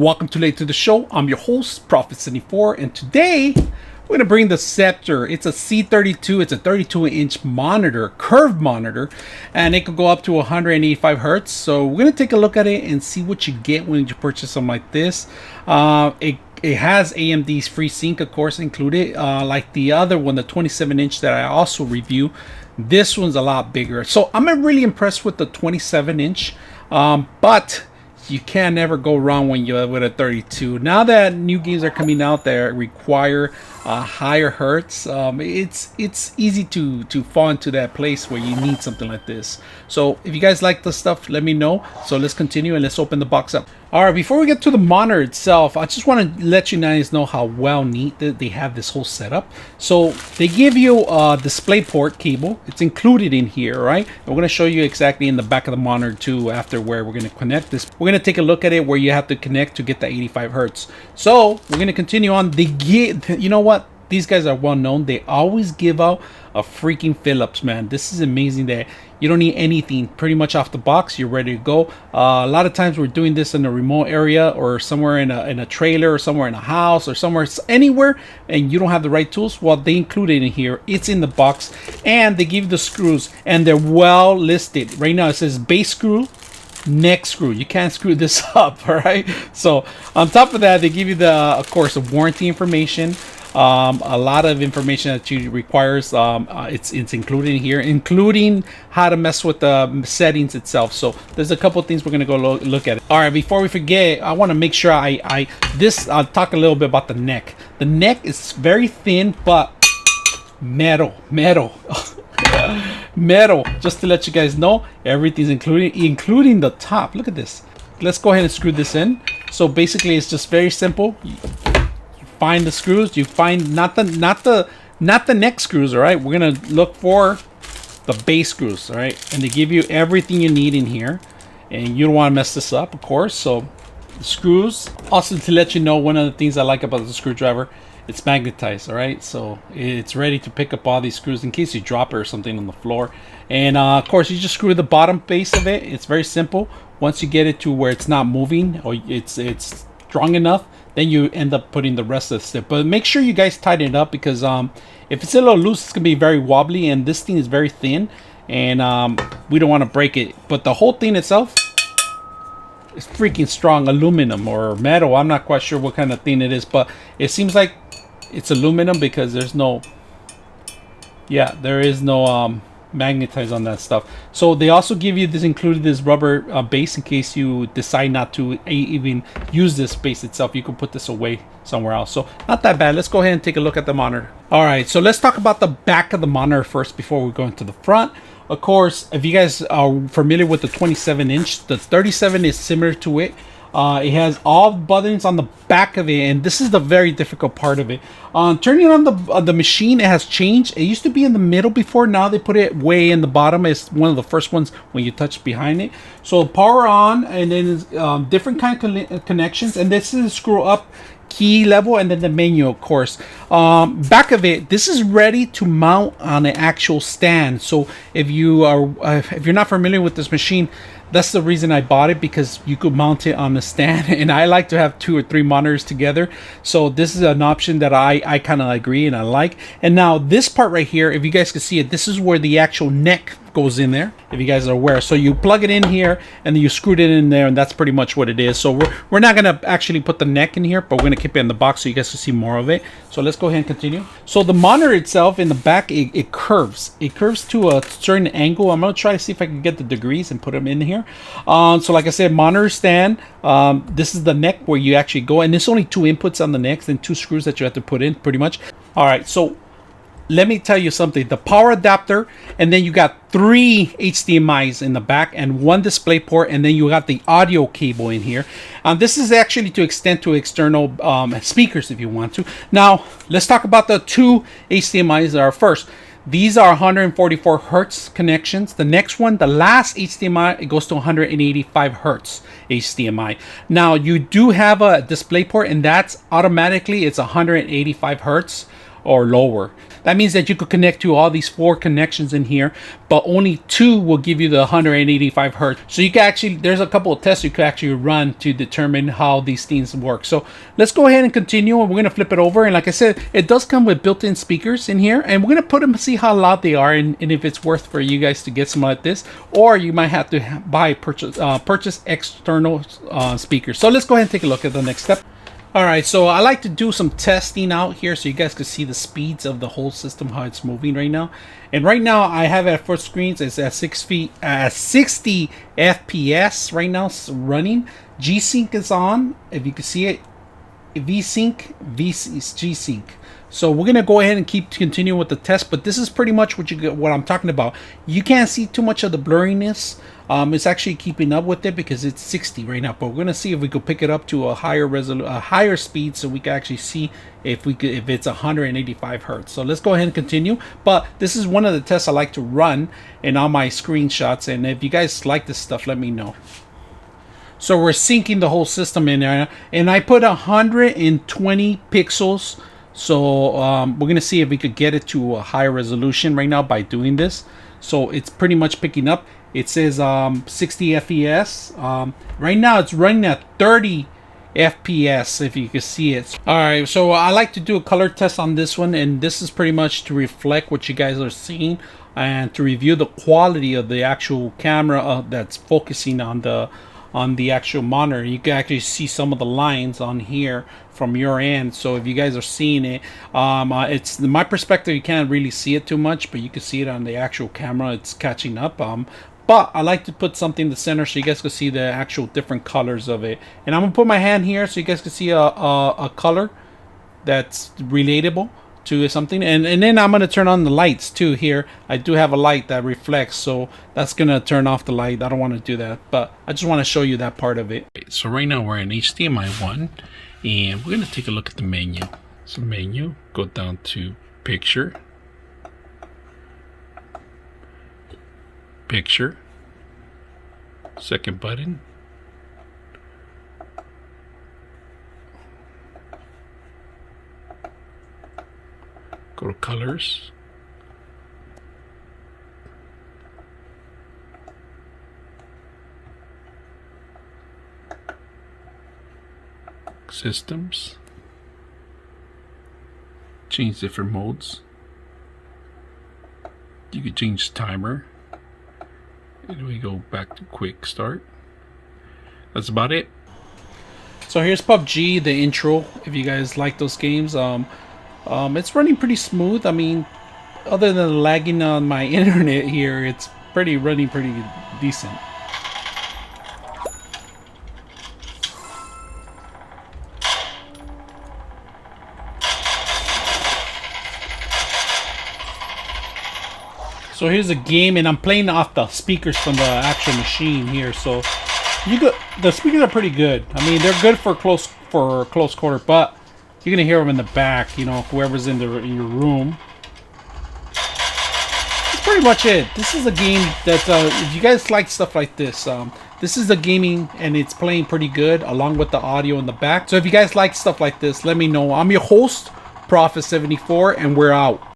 Welcome to Late to the Show. I'm your host, Prophet74, and today we're going to bring the Sceptre. It's a C32. It's a 32-inch monitor, curved monitor, and it could go up to 185 hertz. So we're going to take a look at it and see what you get when you purchase something like this. It has AMD's FreeSync, of course, included, like the other one, the 27-inch that I also review. This one's a lot bigger. So I'm really impressed with the 27-inch, but you can never go wrong when you're with a 32. Now that new games are coming out that require higher hertz, it's easy to fall into that place where you need something like this. So if you guys like this stuff, let me know. So let's continue and let's open the box up. All right, before we get to the monitor itself, I just want to let you guys know how well neat they have this whole setup. So they give you a DisplayPort cable. It's included in here, right? And we're going to show you exactly in the back of the monitor too after where we're going to connect this. We're going to take a look at it where you have to connect to get the 85 hertz. So we're going to continue on. You know what? These guys are well known. They always give out a freaking Phillips, man. This is amazing that you don't need anything. Pretty much off the box, you're ready to go. A lot of times we're doing this in a remote area or somewhere in a trailer or somewhere in a house or somewhere anywhere, and you don't have the right tools. Well, they include it in here. It's in the box, and they give you the screws, and they're well listed. Right now it says base screw, neck screw. You can't screw this up, all right? So on top of that, they give you the, of course, the warranty information. A lot of information that you requires. It's included in here, including how to mess with the settings itself. So there's a couple of things we're gonna go look at. All right, before we forget, I want to make sure I'll talk a little bit about the neck. The neck is very thin, but metal. Metal. Just to let you guys know, everything's included, including the top. Look at this. Let's go ahead and screw this in. So basically, it's just very simple. Find the screws. You find not the neck screws. All right, we're gonna look for the base screws. All right, and they give you everything you need in here, and you don't want to mess this up, of course. So the screws. Also, to let you know, one of the things I like about the screwdriver, it's magnetized. All right, so it's ready to pick up all these screws in case you drop it or something on the floor. And of course, you just screw the bottom base of it. It's very simple. Once you get it to where it's not moving or it's strong enough, then you end up putting the rest of the stuff. But make sure you guys tighten it up, because if it's a little loose, it's gonna be very wobbly, and this thing is very thin, and we don't want to break it. But the whole thing itself is freaking strong, aluminum or metal. I'm not quite sure what kind of thing it is, but it seems like it's aluminum because there is no magnetized on that stuff. So they also give you this rubber base in case you decide not to even use this base itself. You can put this away somewhere else. So not that bad. Let's go ahead and take a look at the monitor. All right, so let's talk about the back of the monitor first before we go into the front. Of course, if you guys are familiar with the 27-inch, the 37 is similar to it. It has all buttons on the back of it, and this is the very difficult part of it. Turning on the machine, it has changed. It used to be in the middle before. Now they put it way in the bottom. It's one of the first ones when you touch behind it. So power on, and then different kind of connections, and this is screw up key level, and then the menu, of course. Back of it, this is ready to mount on an actual stand. So if you're not familiar with this machine, that's the reason I bought it, because you could mount it on the stand, and I like to have 2 or 3 monitors together. So this is an option that I kind of agree and I like. And now this part right here, if you guys can see it, this is where the actual neck goes in there, if you guys are aware. So you plug it in here, and then you screwed it in there, and that's pretty much what it is. So we're not gonna actually put the neck in here, but we're gonna keep it in the box so you guys can see more of it. So let's go ahead and continue. So the monitor itself in the back, it curves. It curves to a certain angle. I'm gonna try to see if I can get the degrees and put them in here. So like I said, monitor stand. This is the neck where you actually go, and there's only 2 inputs on the neck and 2 screws that you have to put in, pretty much. All right, so let me tell you something. The power adapter, and then you got 3 HDMIs in the back and 1 display port, and then you got the audio cable in here. This is actually to extend to external speakers if you want to. Now let's talk about the 2 HDMIs that are first. These are 144 hertz connections. The next one, the last HDMI, it goes to 185 hertz HDMI. Now you do have a display port, and that's automatically, it's 185 hertz. or lower. That means that you could connect to all these 4 connections in here, but only 2 will give you the 185 hertz. So you can actually, there's a couple of tests you could actually run to determine how these things work. So let's go ahead and continue, and we're going to flip it over. And like I said, it does come with built-in speakers in here, and we're going to put them and see how loud they are, and if it's worth for you guys to get some like this, or you might have to purchase external speakers. So let's go ahead and take a look at the next step. Alright, so I like to do some testing out here so you guys can see the speeds of the whole system, how it's moving right now. And right now I have it at full screens. It's at 60 FPS right now running. G-Sync is on, if you can see it. V-Sync, G-Sync. So we're gonna go ahead and continue with the test, but this is pretty much what I'm talking about. You can't see too much of the blurriness. It's actually keeping up with it because it's 60 right now. But we're gonna see if we could pick it up to a higher speed, so we can actually see if it's 185 hertz. So let's go ahead and continue. But this is one of the tests I like to run in all my screenshots. And if you guys like this stuff, let me know. So we're syncing the whole system in there, and I put 120 pixels. So we're gonna see if we could get it to a higher resolution right now by doing this. So it's pretty much picking up. It says 60 FPS. Right now it's running at 30 FPS, if you can see it. Alright, so I like to do a color test on this one, and this is pretty much to reflect what you guys are seeing and to review the quality of the actual camera that's focusing on the actual monitor. You can actually see some of the lines on here from your end. So if you guys are seeing it, it's my perspective, you can't really see it too much, but you can see it on the actual camera. It's catching up. But I like to put something in the center so you guys can see the actual different colors of it. And I'm gonna put my hand here so you guys can see a color that's relatable to something, and then I'm gonna turn on the lights too. Here I do have a light that reflects, so that's gonna turn off the light. I don't want to do that, but I just want to show you that part of it. So right now we're in HDMI 1, and we're gonna take a look at the menu. So menu, go down to picture, second button, go to colors, systems, change different modes. You can change timer, and we go back to quick start. That's about it. So here's PUBG, the intro, if you guys like those games. It's running pretty smooth. I mean, other than lagging on my internet here, it's running pretty decent. So here's a game, and I'm playing off the speakers from the actual machine here. So the speakers are pretty good. I mean, they're good for close quarter, but you're gonna hear them in the back. You know, whoever's in your room. That's pretty much it. This is a game that if you guys like stuff like this, this is the gaming, and it's playing pretty good along with the audio in the back. So if you guys like stuff like this, let me know. I'm your host, Prophet74, and we're out.